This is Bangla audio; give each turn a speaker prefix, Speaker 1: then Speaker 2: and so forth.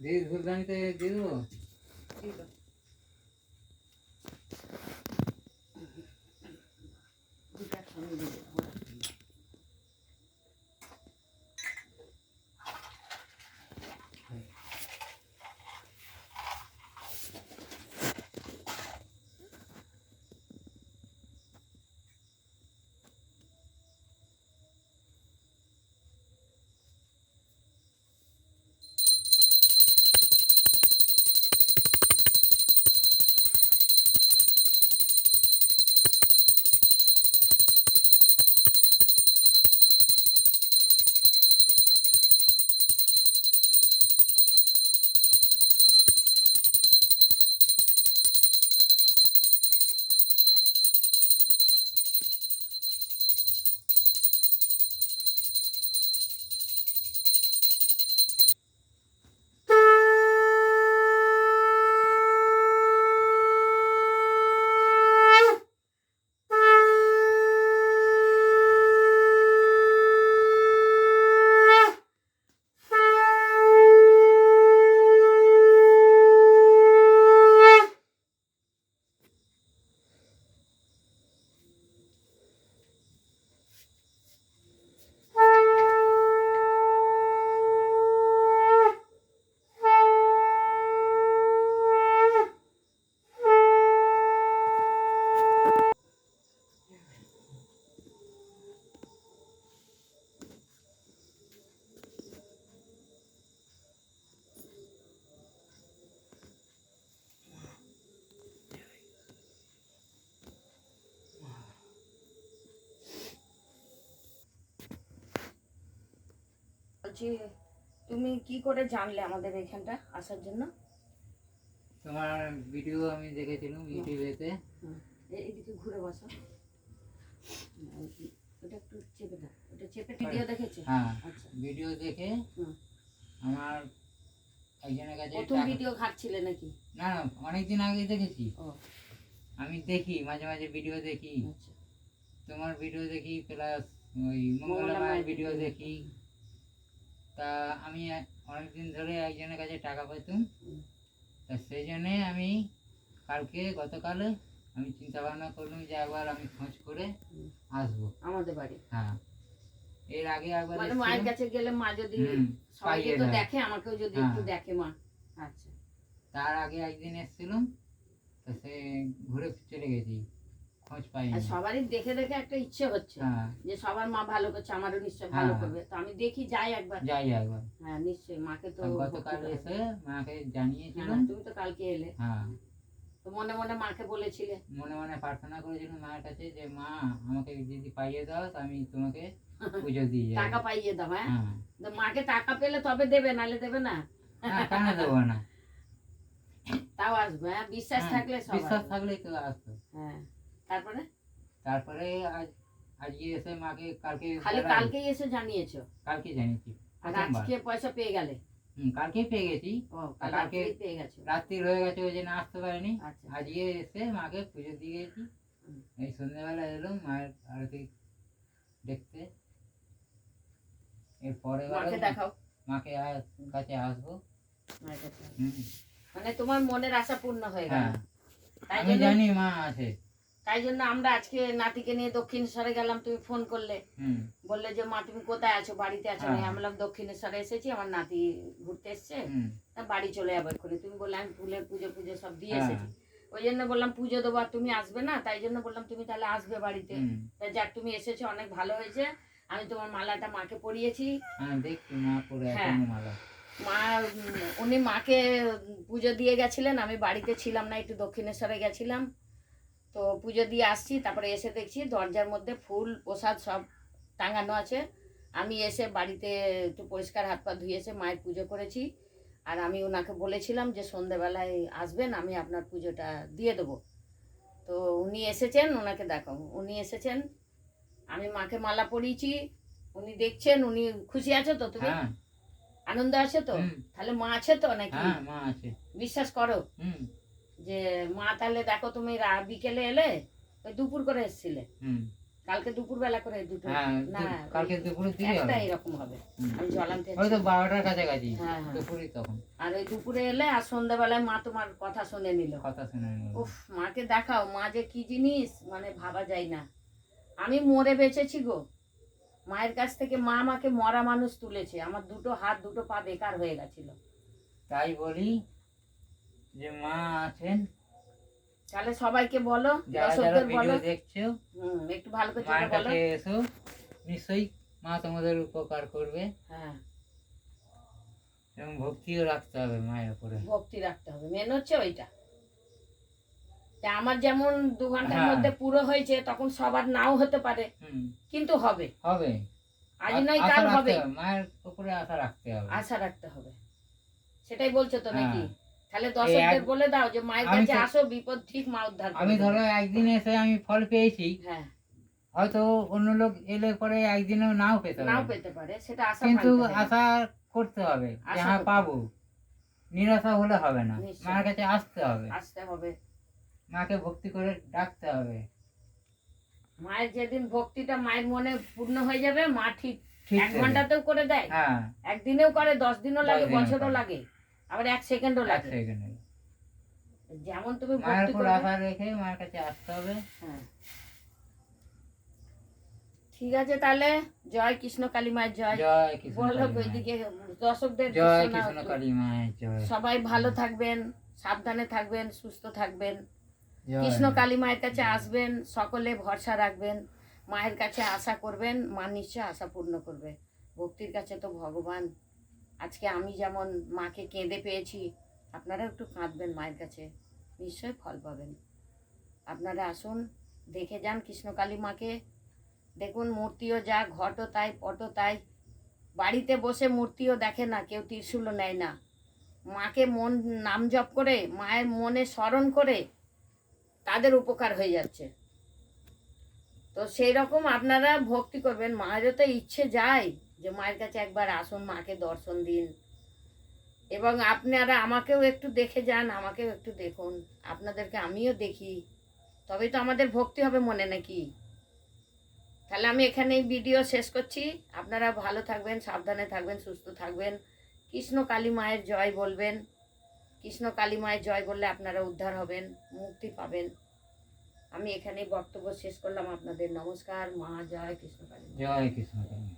Speaker 1: দিদি ফুলদানিতে দিয়ে দেবো।
Speaker 2: দুটো একসঙ্গে দিয়ে দেবো। বলছি, তুমি কি করে জানলে আমাদের এখানটা আসার জন্য?
Speaker 1: তোমার ভিডিও আমি দেখেছিলাম ইউটিউবেতে।
Speaker 2: এইদিকে ঘুরে বসো। ওটা একটু চেপে দাও, ওটা চেপে ভিডিও দেখেছে।
Speaker 1: হ্যাঁ,
Speaker 2: আচ্ছা,
Speaker 1: ভিডিও দেখে আমার একজনের কাছে
Speaker 2: প্রথম ভিডিও ঘাটছিলে নাকি?
Speaker 1: না না, অনেকদিন আগে দেখেছি।
Speaker 2: ও
Speaker 1: আমি দেখি মাঝে মাঝে ভিডিও দেখি।
Speaker 2: আচ্ছা,
Speaker 1: তোমার ভিডিও দেখি, প্লাস ওই মঙ্গলা
Speaker 2: মঙ্গলা
Speaker 1: মায়ের
Speaker 2: মায়ের
Speaker 1: ভিডিও
Speaker 2: video
Speaker 1: দেখি। তা আমি অনেকদিন ধরে একজনের কাছে টাকা পেতাম। তা সেই জন্যে আমি গতকাল আমি চিন্তা ভাবনা করলাম যে একবার আমি খোঁজ করে আসবো
Speaker 2: আমাদের বাড়ি।
Speaker 1: হ্যাঁ, এর আগে একবার
Speaker 2: মানে মায়ের কাছে গেলে মা যদি সবাইকে তো দেখে, আমাকেও যদি একটু দেখে মা। আচ্ছা,
Speaker 1: তার আগে একদিন এসেছিলাম, তা সে ঘুরে চলে গেছি, খোঁজ পাইনি।
Speaker 2: আর সবারই দেখে দেখে একটা ইচ্ছে হচ্ছে যে সবার মা ভালো করছে, আমারও নিশ্চয় ভালো করবে। তো আমি দেখি যাই একবার। হ্যাঁ নিশ্চয়ই, মাকে তো
Speaker 1: গতকাল এসে মাকে জানিয়েছিলাম।
Speaker 2: তুমি তো কালকে এলে।
Speaker 1: হ্যাঁ,
Speaker 2: তো মনে মনে মাকে বলেছিলে?
Speaker 1: মনে মনে প্রার্থনা করেছিলাম মায়ের কাছে যে মা আমাকে যদি পাইয়ে দাও তো আমি তোমাকে পুজো দিয়ে যাবো।
Speaker 2: টাকা পাইয়ে দাও। হ্যাঁ, তো মাকে টাকা পেলে তবে দেবে, নালে দেবে না।
Speaker 1: কেন দেবো না,
Speaker 2: তাও আসবে। হ্যাঁ, বিশ্বাস থাকলে সব
Speaker 1: বিশ্বাস থাকলেই তো আসতো।
Speaker 2: হ্যাঁ, তারপরে
Speaker 1: তারপরে আজকে এসে মাকে
Speaker 2: খালি কালকেই এসে জানিয়েছো?
Speaker 1: কালকে জানিয়েছি।
Speaker 2: আর আজকে পয়সা পেয়ে গেলে?
Speaker 1: কালকেই পেয়ে গেছি।
Speaker 2: কালকে পেয়ে গেছো?
Speaker 1: রাত্রি হয়ে গেছে, ওই জন্য আসতে পারিনি।
Speaker 2: আচ্ছা,
Speaker 1: আজকে এসে মাকে পুজো দিয়ে গেছি। এই সন্ধ্যেবেলা এলাম মায়ের আরতি দেখতে। এরপরে
Speaker 2: মাকে দেখাও।
Speaker 1: মাকে কাছে আসবো।
Speaker 2: মানে তোমার মনের আশা পূর্ণ হয়ে গেল।
Speaker 1: আমি জানি মা আছে,
Speaker 2: তাই জন্য আমরা আজকে নাতিকে নিয়ে দক্ষিণেশ্বরে গেলাম। তুমি ফোন করলে, বললে যে মা তুমি কোথায় আছো, বাড়িতে আছো? না, আমি বললাম দক্ষিণেশ্বরে এসেছি, আমার নাতি ঘুরতে এসছে, বাড়ি চলে যাবো এক্ষুনি। তুমি বললে আমি ফুলের পুজো পুজো সব দিয়ে এসেছি, ওই জন্য বললাম পুজো দেবো আর তুমি আসবে না, তাই জন্য বললাম তুমি তাহলে আসবে বাড়িতে। যাক, তুমি এসেছো, অনেক ভালো হয়েছে। আমি তোমার মালাটা মাকে পরিয়েছি। হ্যাঁ, মা উনি মাকে পুজো দিয়ে গেছিলেন, আমি বাড়িতে ছিলাম না, একটু দক্ষিণেশ্বরে গেছিলাম। তো পুজো দিয়ে আসছি, তারপরে এসে দেখছি দরজার মধ্যে ফুল প্রসাদ সব টাঙানো আছে। আমি এসে বাড়িতে একটু পরিষ্কার হাত পা ধুয়ে এসে মায়ের পুজো করেছি। আর আমি ওনাকে বলেছিলাম যে সন্ধেবেলায় আসবেন, আমি আপনার পুজোটা দিয়ে দেবো। তো উনি এসেছেন, ওনাকে দেখাও, উনি এসেছেন, আমি মাকে মালা পরিয়েছি, উনি দেখছেন। উনি খুশি আছো তো? তুমি আনন্দ আছে তো? তাহলে মা আছে তো নাকি?
Speaker 1: মা আছে,
Speaker 2: বিশ্বাস করো যে মা। তাহলে দেখো, তুমি বিকেলে এলে, ওই দুপুর করে এসেছিলে, কালকে দুপুরবেলা করে দুটো
Speaker 1: হ্যাঁ
Speaker 2: না
Speaker 1: কালকে দুপুরের দিকে
Speaker 2: একটা
Speaker 1: হবে
Speaker 2: এরকম হবে
Speaker 1: হুম।
Speaker 2: আমি জল আনতে
Speaker 1: ওই তো
Speaker 2: যাচ্ছি।
Speaker 1: 12টার কাছাকাছি
Speaker 2: হ্যাঁ, হ্যাঁ।
Speaker 1: দুপুরই তখন
Speaker 2: আর ওই দুপুরে এলে আর সন্ধ্যাবেলায় মা তোমার কথা শুনে নিল।
Speaker 1: কথা শুনে নিল।
Speaker 2: উফ, মাকে দেখাও, মা যে কি জিনিস মানে ভাবা যায় না। আমি মরে বেঁচেছি গো, মায়ের কাছ থেকে মা আমাকে মরা মানুষ তুলেছে, আমার দুটো হাত দুটো পা বেকার হয়ে গেছিল।
Speaker 1: তাই বলি যে মা আছেন,
Speaker 2: তাহলে সবাইকে বলো,
Speaker 1: যারা যারা
Speaker 2: দর্শকদের বলো,
Speaker 1: ভিডিও দেখছো
Speaker 2: একটু ভালো করে
Speaker 1: মায়ের
Speaker 2: বলো।
Speaker 1: কাছে এসো, নিশ্চয়ই মা তোমাদের উপকার করবে।
Speaker 2: হ্যাঁ,
Speaker 1: এবং ভক্তিও রাখতে হবে মায়ের উপরে।
Speaker 2: ভক্তি রাখতে হবে, মেন হচ্ছে ওইটা। তা আমার যেমন 2 ঘন্টার
Speaker 1: হ্যাঁ।
Speaker 2: মধ্যে পুরো হয়েছে, তখন সবার নাও হতে পারে,
Speaker 1: হুম,
Speaker 2: কিন্তু হবে।
Speaker 1: হবে।
Speaker 2: আজ নয়
Speaker 1: আশা
Speaker 2: কাল
Speaker 1: রাখতে
Speaker 2: হবে,
Speaker 1: হবে, মায়ের উপরে আশা রাখতে হবে।
Speaker 2: আশা রাখতে হবে। সেটাই বলছো তো নাকি?
Speaker 1: হ্যাঁ।
Speaker 2: তাহলে দর্শকদের
Speaker 1: এক-
Speaker 2: বলে দাও যে মায়ের
Speaker 1: আমি
Speaker 2: কাছে
Speaker 1: তো-
Speaker 2: আসো, বিপদ ঠিক মা উদ্ধার করে
Speaker 1: আমি
Speaker 2: দেবে।
Speaker 1: ধরো একদিন এসে আমি ফল পেয়েছি,
Speaker 2: হ্যাঁ,
Speaker 1: হয়তো অন্য লোক এলে পরে একদিনও নাও পেতে
Speaker 2: নাও
Speaker 1: পারে,
Speaker 2: পেতে পারে, সেটা আশা
Speaker 1: কিন্তু
Speaker 2: ভাঙতে হবে।
Speaker 1: আশা করতে হবে যে
Speaker 2: আশা
Speaker 1: হ্যাঁ
Speaker 2: করতে
Speaker 1: পাবো। নিরাশা হলে হবে না,
Speaker 2: নিশ্চয়।
Speaker 1: মায়ের কাছে আসতে হবে,
Speaker 2: আসতে হবে।
Speaker 1: মাকে ভক্তি করে ডাকতে হবে।
Speaker 2: মায়ের যেদিন ভক্তিটা মায়ের মনে পূর্ণ হয়ে যাবে, মা ঠিক
Speaker 1: ঠিক
Speaker 2: 1
Speaker 1: দেবে।
Speaker 2: ঘন্টাতেও করে দেয়,
Speaker 1: হ্যাঁ,
Speaker 2: একদিনেও করে, 10 দিনও
Speaker 1: 10
Speaker 2: লাগে,
Speaker 1: দিনও
Speaker 2: বছরও
Speaker 1: করে।
Speaker 2: লাগে, আবার 1 সেকেন্ডও
Speaker 1: এক
Speaker 2: লাগে।
Speaker 1: সেকেন্ডে।
Speaker 2: যেমন তুমি
Speaker 1: মায়ের
Speaker 2: ভক্তি
Speaker 1: উপর
Speaker 2: করবে।
Speaker 1: আশা রেখে মায়ের কাছে আসতে হবে।
Speaker 2: হ্যাঁ, ঠিক আছে তাহলে। জয় কৃষ্ণ কালী মায়ের জয়।
Speaker 1: জয় কৃষ্ণ
Speaker 2: বলো
Speaker 1: কালী মায়ের।
Speaker 2: ওইদিকে দর্শকদের
Speaker 1: জয়
Speaker 2: শোনাও
Speaker 1: কৃষ্ণ
Speaker 2: একটু।
Speaker 1: কালী মায়ের জয়।
Speaker 2: সবাই ভালো থাকবেন, সাবধানে থাকবেন, সুস্থ থাকবেন।
Speaker 1: জয়
Speaker 2: কৃষ্ণ
Speaker 1: মা।
Speaker 2: কালী মায়ের কাছে আসবেন, সকলে ভরসা রাখবেন, মায়ের কাছে আশা করবেন, মা নিশ্চয় আশা পূর্ণ করবে। ভক্তির কাছে তো ভগবান। আজকে আমি যেমন মাকে কেঁদে পেয়েছি, আপনারা একটু কাঁদবেন মায়ের কাছে, নিশ্চয় ফল পাবেন। আপনারা আসুন, দেখে যান কৃষ্ণকালী মাকে। দেখুন মূর্তিও যা, ঘটও তাই, পটও তাই। বাড়িতে বসে মূর্তিও দেখে না কেউ, ত্রিশূলও নেয় না। মাকে মন নাম জপ করে, মায়ের মনে স্মরণ করে তাদের উপকার হয়ে যাচ্ছে। তো সেই রকম আপনারা ভক্তি করবেন। মায়েরও তো ইচ্ছে যায় যে মায়ের কাছে একবার আসুন, মাকে দর্শন দিন, এবং আপনারা আমাকেও একটু দেখে যান, আমাকেও একটু দেখুন, আপনাদেরকে আমিও দেখি, তবেই তো আমাদের ভক্তি হবে মনে, নাকি? তাহলে আমি এখানেই ভিডিও শেষ করছি। আপনারা ভালো থাকবেন, সাবধানে থাকবেন, সুস্থ থাকবেন। কৃষ্ণ কালী মায়ের জয় বলবেন। কৃষ্ণ কালী মায়ের জয় বললে আপনারা উদ্ধার হবেন, মুক্তি পাবেন। আমি এখানেই বক্তব্য শেষ করলাম আপনাদের। নমস্কার। মা জয় কৃষ্ণ কালী।
Speaker 1: জয় কৃষ্ণ কালী।